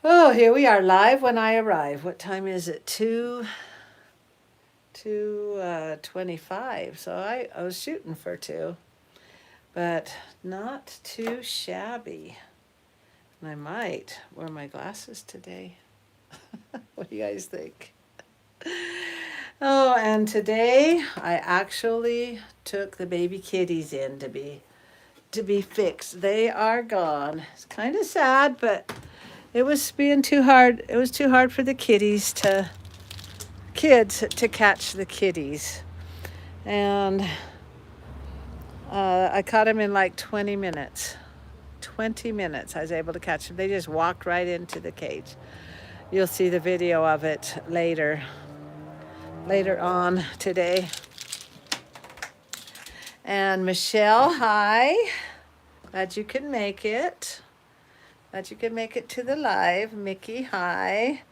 Oh, here we are, live when I arrive. What time is it? 2:25. So I was shooting for 2, but not too shabby. And I might wear my glasses today. What do you guys think? Oh, and today I actually took the baby kitties in to be fixed. They are gone. It's kind of sad, but it was being too hard. It was too hard for the kids to catch the kitties. And I caught them in like 20 minutes. 20 minutes I was able to catch them. They just walked right into the cage. You'll see the video of it later on today. And Michelle, hi. Glad you could make it. Glad you could make it to the live. Mickey, hi.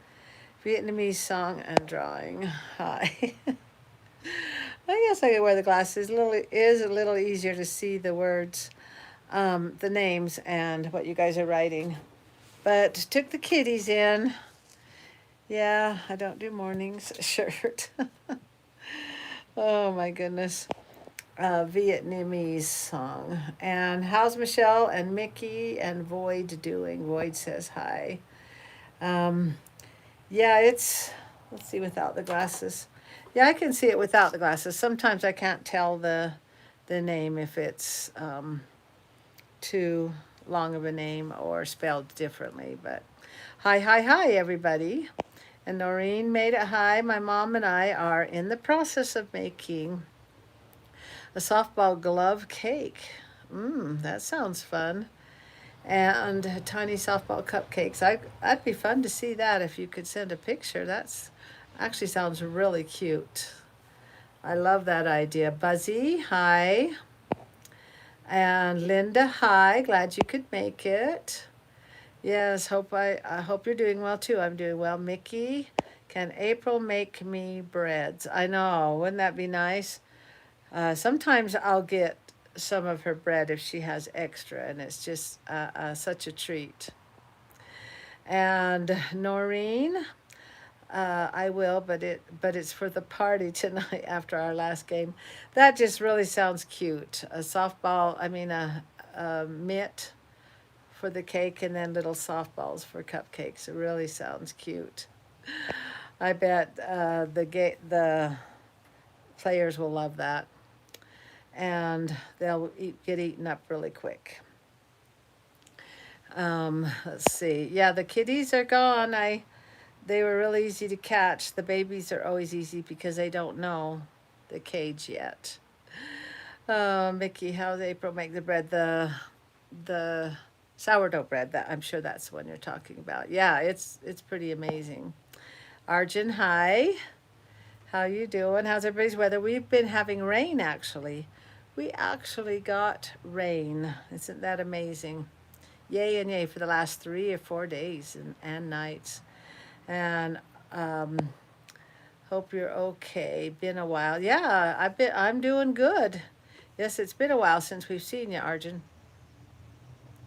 Vietnamese song and drawing, hi. I guess I could wear the glasses. Is a little easier to see the words, the names, and what you guys are writing. But took the kitties in. Yeah, I don't do mornings shirt. Oh my goodness. Vietnamese song. And how's Michelle and Mickey and Void doing? Void says hi. Yeah, let's see without the glasses. Yeah, I can see it without the glasses. Sometimes I can't tell the name if it's too long of a name or spelled differently. But hi, everybody. And Noreen made it. Hi, my mom and I are in the process of making a softball glove cake. That sounds fun. And tiny softball cupcakes. I'd be fun to see that if you could send a picture. That's actually sounds really cute. I love that idea. Buzzy, hi. And Linda, hi. Glad you could make it. Yes, I hope you're doing well too. I'm doing well. Mickey, can April make me breads? I know. Wouldn't that be nice? Sometimes I'll get some of her bread if she has extra, and it's just such a treat. And Noreen, I will, but it's for the party tonight after our last game. That just really sounds cute. A softball, I mean a mitt for the cake, and then little softballs for cupcakes. It really sounds cute. I bet the players will love that, and they'll get eaten up really quick. Let's see. Yeah, the kitties are gone. They were really easy to catch. The babies are always easy because they don't know the cage yet. Mickey, how's April make the bread? The sourdough bread. That I'm sure that's the one you're talking about. Yeah, it's pretty amazing. Arjun, hi. How you doing? How's everybody's weather? We've been having rain actually. We actually got rain. Isn't that amazing? Yay and yay for the last 3 or 4 days and nights. And hope you're okay. Been a while. Yeah, I'm doing good. Yes, it's been a while since we've seen you, Arjun.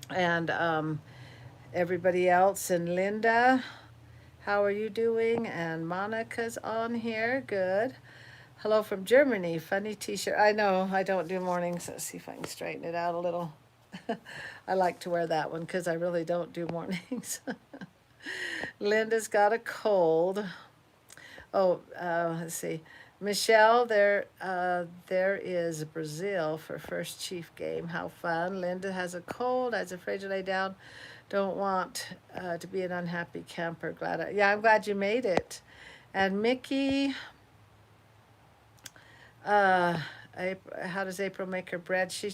And everybody else, and Linda, how are you doing? And Monica's on here. Good. Hello from Germany. Funny t-shirt. I know I don't do mornings. Let's see if I can straighten it out a little. I like to wear that one because I really don't do mornings. Linda's got a cold. Oh, let's see. Michelle, there is Brazil for first Chief game. How fun. Linda has a cold. I was afraid to lay down. Don't want to be an unhappy camper. Yeah, I'm glad you made it. And Mickey, how does April make her bread? She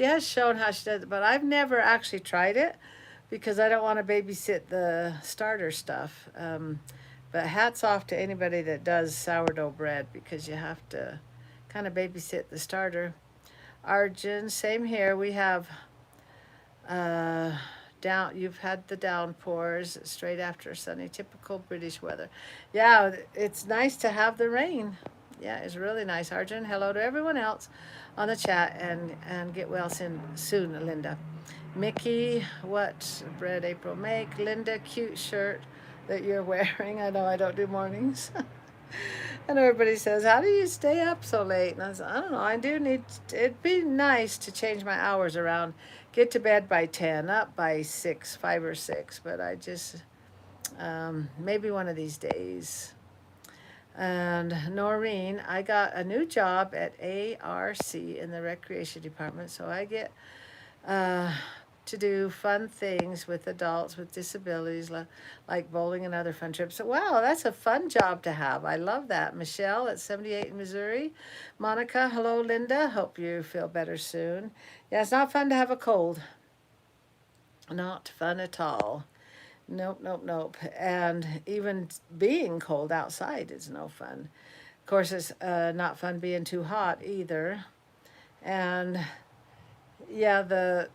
has shown how she does it, but I've never actually tried it because I don't want to babysit the starter stuff. But hats off to anybody that does sourdough bread because you have to kind of babysit the starter. Arjun, same here. We have you've had the downpours straight after sunny, typical British weather. Yeah, it's nice to have the rain. Yeah, it's really nice. Arjun, hello to everyone else on the chat, and get well soon, Linda. Mickey, what bread April make? Linda, cute shirt that you're wearing. I know I don't do mornings. And everybody says, how do you stay up so late? And I said, I don't know. I do need, it'd be nice to change my hours around. Get to bed by 10, up by 6, 5 or 6. But I just, maybe one of these days. And Noreen, I got a new job at ARC in the recreation department, so I get uh, to do fun things with adults with disabilities, like bowling and other fun trips. So, wow, that's a fun job to have. I love that. Michelle at 78 in Missouri. Monica, hello, Linda. Hope you feel better soon. Yeah, it's not fun to have a cold. Not fun at all. Nope, nope, nope. And even being cold outside is no fun. Of course, it's not fun being too hot either. And yeah, the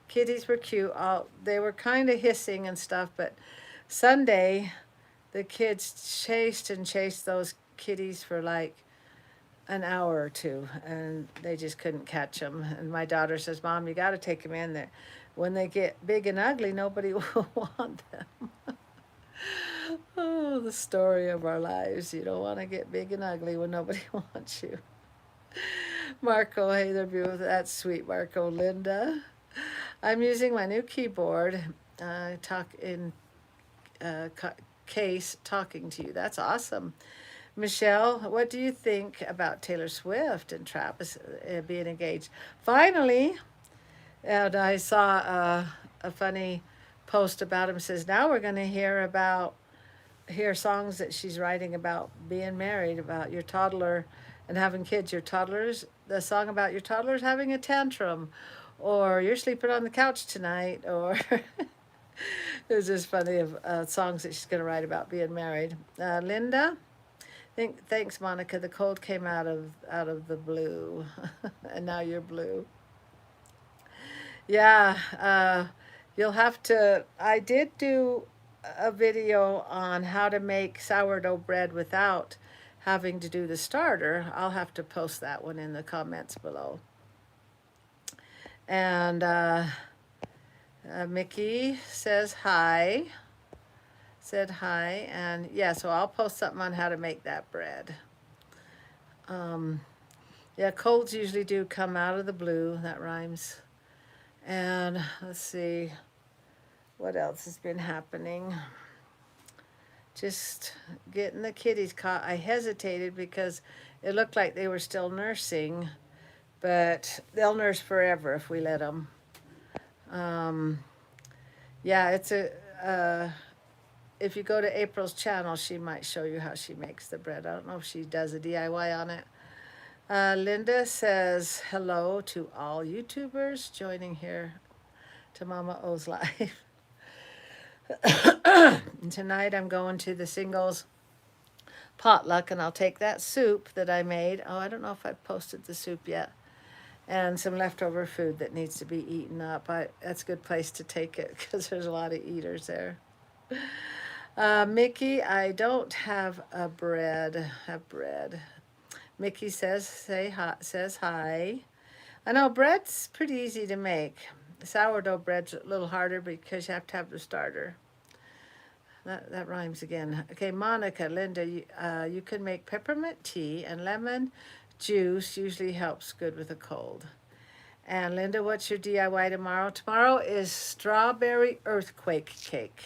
kitties were cute. They were kind of hissing and stuff, but Sunday, the kids chased those kitties for like an hour or two, and they just couldn't catch them. And my daughter says, Mom, you got to take them in there. When they get big and ugly, nobody will want them. Oh, the story of our lives. You don't want to get big and ugly when nobody wants you. Marco, hey there, beautiful. That's sweet, Marco. Linda, I'm using my new keyboard. Talk in case talking to you. That's awesome. Michelle, what do you think about Taylor Swift and Travis being engaged? Finally, and I saw a funny post about him. It says now we're going to hear songs that she's writing about being married, about your toddler and having kids. Your toddlers, the song about your toddler's having a tantrum, or you're sleeping on the couch tonight, or it was just funny of songs that she's going to write about being married. Linda, thanks, Monica. The cold came out of the blue, and now you're blue. Yeah, you'll have to. I did do a video on how to make sourdough bread without having to do the starter. I'll have to post that one in the comments below. And Mickey says hi. Said hi, and yeah, so I'll post something on how to make that bread. Yeah, colds usually do come out of the blue. That rhymes. And let's see what else has been happening. Just getting the kitties caught. I hesitated because it looked like they were still nursing, but they'll nurse forever if we let them. Yeah, it's if you go to April's channel, she might show you how she makes the bread. I don't know if she does a DIY on it. Linda says hello to all YouTubers joining here to Momma O's live. And tonight I'm going to the singles potluck, and I'll take that soup that I made. Oh, I don't know if I've posted the soup yet. And some leftover food that needs to be eaten up. That's a good place to take it because there's a lot of eaters there. Mickey, I don't have a bread. Mickey says hi. I know bread's pretty easy to make. Sourdough bread's a little harder because you have to have the starter. That rhymes again. Okay, Monica, Linda, you can make peppermint tea, and lemon juice usually helps good with a cold. And Linda, what's your DIY tomorrow? Tomorrow is strawberry earthquake cake.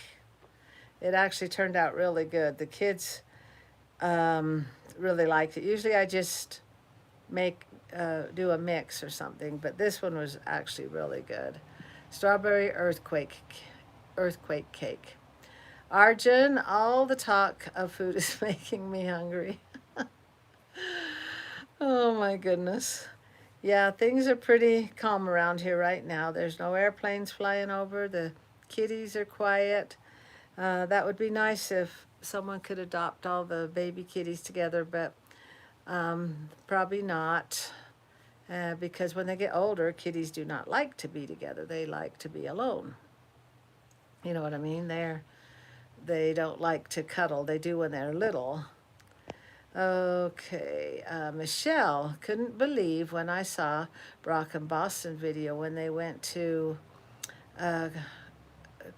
It actually turned out really good. The kids really liked it. Usually I just do a mix or something, but this one was actually really good. Strawberry earthquake cake. Arjun, all the talk of food is making me hungry. Oh my goodness. Yeah, things are pretty calm around here right now. There's no airplanes flying over. The kitties are quiet. That would be nice if someone could adopt all the baby kitties together, but probably not. Because when they get older, kitties do not like to be together. They like to be alone. You know what I mean? They don't like to cuddle. They do when they're little. Okay, Michelle couldn't believe when I saw Brock and Boston video when they went to uh,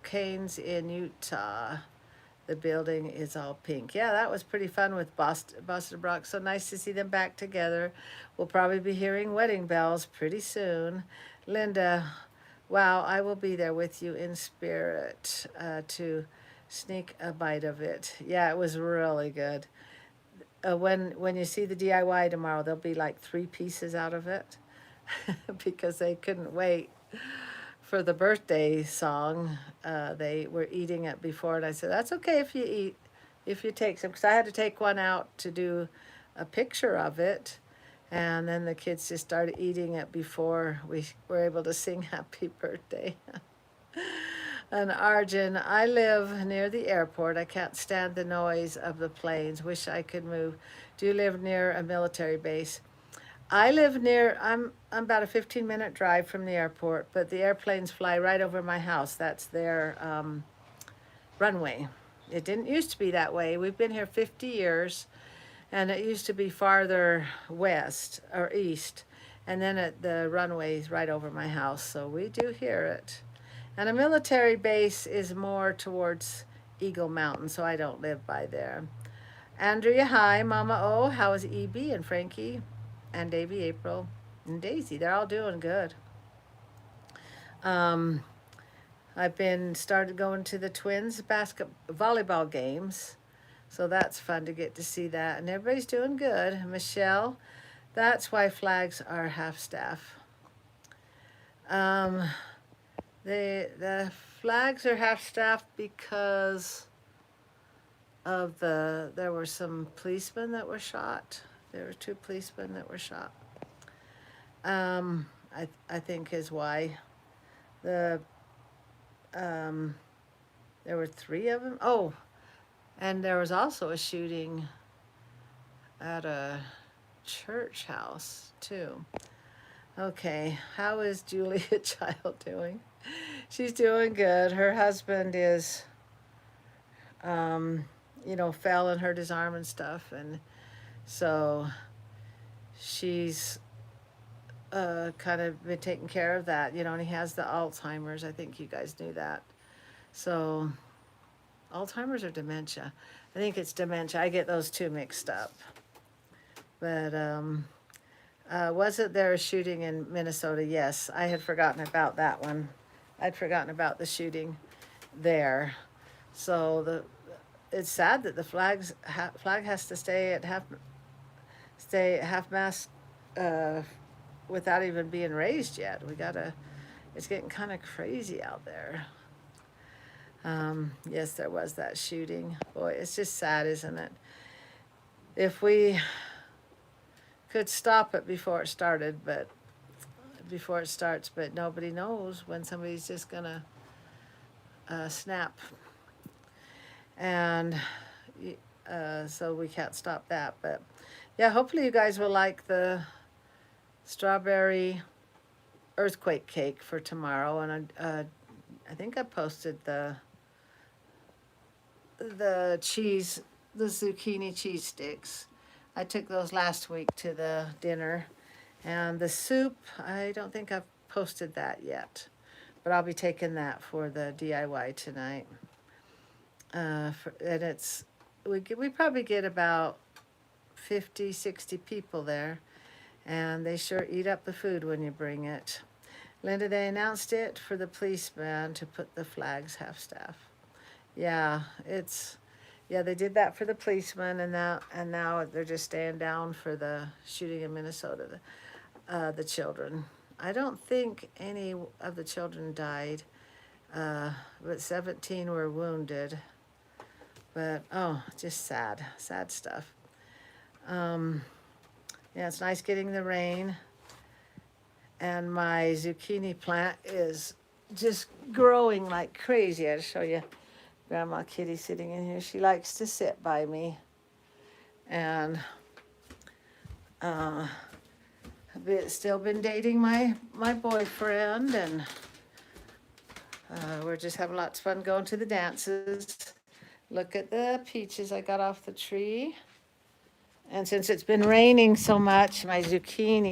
Canes in Utah. The building is all pink. Yeah, that was pretty fun with Boston Brock. So nice to see them back together. We'll probably be hearing wedding bells pretty soon. Linda, wow, I will be there with you in spirit to sneak a bite of it. Yeah, it was really good. When you see the DIY tomorrow, there'll be like 3 pieces out of it because they couldn't wait for the birthday song. They were eating it before, and I said, "That's okay if you eat, if you take some," because I had to take one out to do a picture of it, and then the kids just started eating it before we were able to sing "Happy Birthday." And Arjun, I live near the airport. I can't stand the noise of the planes. Wish I could move. Do you live near a military base? I live near, I'm about a 15-minute drive from the airport, but the airplanes fly right over my house. That's their runway. It didn't used to be that way. We've been here 50 years, and it used to be farther west or east, and then the runway's right over my house, so we do hear it. And a military base is more towards Eagle Mountain, so I don't live by there. Andrea, hi. Mama O, how is EB and Frankie and Davey, April, and Daisy? They're all doing good. Um, I've been started going to the twins volleyball games, so that's fun to get to see that, and everybody's doing good. Michelle, that's why flags are half staff. The flags are half staff because of there were some policemen that were shot. There were 2 policemen that were shot. I think is why the there were 3 of them. Oh, and there was also a shooting at a church house too. Okay, how is Julia Child doing? She's doing good. Her husband is, fell and hurt his arm and stuff, and so she's kind of been taking care of that, and he has the Alzheimer's. I think you guys knew that. So, Alzheimer's or dementia? I think it's dementia. I get those 2 mixed up. But wasn't there a shooting in Minnesota? Yes, I had forgotten about that one. I'd forgotten about the shooting there. So it's sad that the flag has to stay at half mast without even being raised yet. It's getting kind of crazy out there. Yes, there was that shooting. Boy, it's just sad, isn't it? If we could stop it before it starts, but nobody knows when somebody's just gonna snap, and so we can't stop that. But yeah, hopefully you guys will like the strawberry earthquake cake for tomorrow, and I think I posted the zucchini cheese sticks. I took those last week to the dinner. And the soup, I don't think I've posted that yet, but I'll be taking that for the DIY tonight. And we probably get about 50, 60 people there, and they sure eat up the food when you bring it. Linda, they announced it for the policeman to put the flags half staff. Yeah, they did that for the policeman, and now they're just staying down for the shooting in Minnesota. The children. I don't think any of the children died, but 17 were wounded. But, just sad stuff. Yeah, it's nice getting the rain. And my zucchini plant is just growing like crazy. I'll show you Grandma Kitty sitting in here. She likes to sit by me. And I've still been dating my boyfriend, and we're just having lots of fun going to the dances. Look at the peaches I got off the tree. And since it's been raining so much, my zucchini